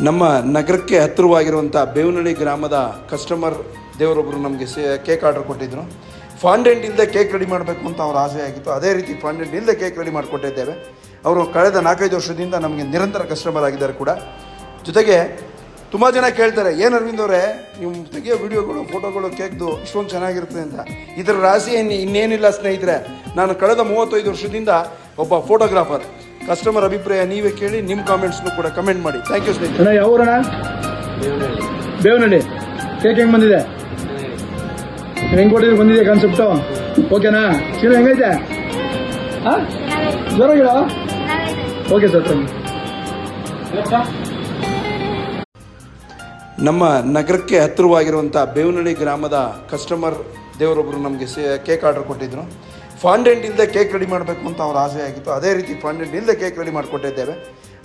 ನಮ್ಮ ನಗರಕ್ಕೆ ಹತ್ತಿರವಾಗಿರುವಂಥ ಬೇವನಹಳ್ಳಿ ಗ್ರಾಮದ ಕಸ್ಟಮರ್ ದೇವರೊಬ್ಬರು ನಮಗೆ ಕೇಕ್ ಆರ್ಡರ್ ಕೊಟ್ಟಿದ್ದರು. ಫಾಂಡೆಂಟ್ ಇಲ್ಲದೆ ಕೇಕ್ ರೆಡಿ ಮಾಡಬೇಕು ಅಂತ ಅವ್ರ ಆಸೆ ಆಗಿತ್ತು. ಅದೇ ರೀತಿ ಫಾಂಡೆಂಟ್ ಇಲ್ಲದೆ ಕೇಕ್ ರೆಡಿ ಮಾಡಿಕೊಟ್ಟಿದ್ದೇವೆ. ಅವರು ಕಳೆದ 4-5 ವರ್ಷದಿಂದ ನಮಗೆ ನಿರಂತರ ಕಸ್ಟಮರ್ ಆಗಿದ್ದಾರೆ ಕೂಡ. ಜೊತೆಗೆ ತುಂಬ ಜನ ಕೇಳ್ತಾರೆ, ಏನು ಅರವಿಂದ್ ಅವರೇ ನೀವು ತೆಗಿಯೋ ವಿಡಿಯೋಗಳು ಫೋಟೋಗಳು ಕೇಕ್ದು ಇಷ್ಟೊಂದು ಚೆನ್ನಾಗಿರುತ್ತೆ ಅಂತ. ಇದರ ರಾಶಿ ಇನ್ನೇನಿಲ್ಲ ಸ್ನೇಹಿತರೆ. ನಾನು ಕಳೆದ 35 ವರ್ಷದಿಂದ ಒಬ್ಬ ಫೋಟೋಗ್ರಾಫರ್. ಕಸ್ಟಮರ್ ಅಭಿಪ್ರಾಯ ನೀವೇ ಕೇಳಿ, ನಿಮ್ಮ ಕಾಮೆಂಟ್ಸ್ನು ಕೂಡ ಕಮೆಂಟ್ ಮಾಡಿ. ಥ್ಯಾಂಕ್ ಯು ಸ್ನೇಹಿತರೆ. ಯಾವೂರಣ? ಬೇವನಹಳ್ಳಿ. ಕೇಕ್ ಹೆಂಗೆ ಬಂದಿದೆ? ಹೆಂಗೆ ಕೊಟ್ಟಿದ್ರೆ ಬಂದಿದೆ ಕಾನ್ಸೆಪ್ಟು? ಓಕೆನಾ? ಚೀಲ ಹೆಂಗೈತೆ? ಹಾಂ ಜೋರಾಗಿಡ. ಓಕೆ ಸರ್, ನಮ್ಮ ನಗರಕ್ಕೆ ಹತ್ತಿರವಾಗಿರುವಂಥ ಬೇವನಹಳ್ಳಿ ಗ್ರಾಮದ ಕಸ್ಟಮರ್ ದೇವರೊಬ್ಬರು ನಮಗೆ ಕೇಕ್ ಆರ್ಡರ್ ಕೊಟ್ಟಿದ್ದರು. ಫಾಂಡೆಂಟ್ ಇಲ್ಲದೆ ಕೇಕ್ ರೆಡಿ ಮಾಡಬೇಕು ಅಂತ ಅವ್ರ ಆಸೆ ಆಗಿತ್ತು. ಅದೇ ರೀತಿ ಫಾಂಡೆಂಟ್ ಇಲ್ಲದೆ ಕೇಕ್ ರೆಡಿ ಮಾಡಿಕೊಟ್ಟಿದ್ದೇವೆ.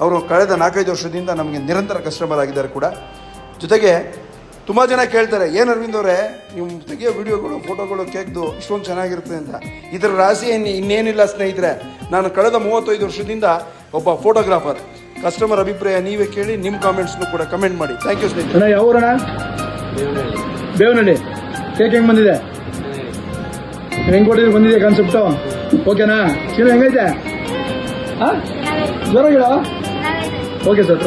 ಅವರು ಕಳೆದ 4-5 ವರ್ಷದಿಂದ ನಮಗೆ ನಿರಂತರ ಕಸ್ಟಮರ್ ಆಗಿದ್ದಾರೆ ಕೂಡ. ಜೊತೆಗೆ ತುಂಬ ಜನ ಕೇಳ್ತಾರೆ, ಏನು ಅರವಿಂದ್ ಅವರೇ ನೀವು ತೆಗಿಯೋ ವಿಡಿಯೋಗಳು ಫೋಟೋಗಳು ಕೇಕ್ದು ಇಷ್ಟೊಂದು ಚೆನ್ನಾಗಿರುತ್ತೆ ಅಂತ. ಇದರ ರಾಶಿ ಇನ್ನೇನಿಲ್ಲ ಸ್ನೇಹಿತರೆ. ನಾನು ಕಳೆದ 35 ವರ್ಷದಿಂದ ಒಬ್ಬ ಫೋಟೋಗ್ರಾಫರ್. ಕಸ್ಟಮರ್ ಅಭಿಪ್ರಾಯ ನೀವೇ ಕೇಳಿ, ನಿಮ್ಮ ಕಾಮೆಂಟ್ಸ್ನು ಕೂಡ ಕಮೆಂಟ್ ಮಾಡಿ. ಥ್ಯಾಂಕ್ ಯು ಸ್ನೇಹಿತರೆ. ಯಾವೂರಣ? ಬೇವನಹಳ್ಳಿ. ಕೇಕ್ ಹೆಂಗೆ ಬಂದಿದೆ? ಹೆಂಗೆ ಕೊಟ್ಟಿದ್ರೆ ಬಂದಿದೆ ಕಾನ್ಸೆಪ್ಟು? ಓಕೆನಾ? ಚೀಲ ಹೆಂಗೈತೆ? ಹಾಂ ಜೋರಾಗಿಡ. Okay sir,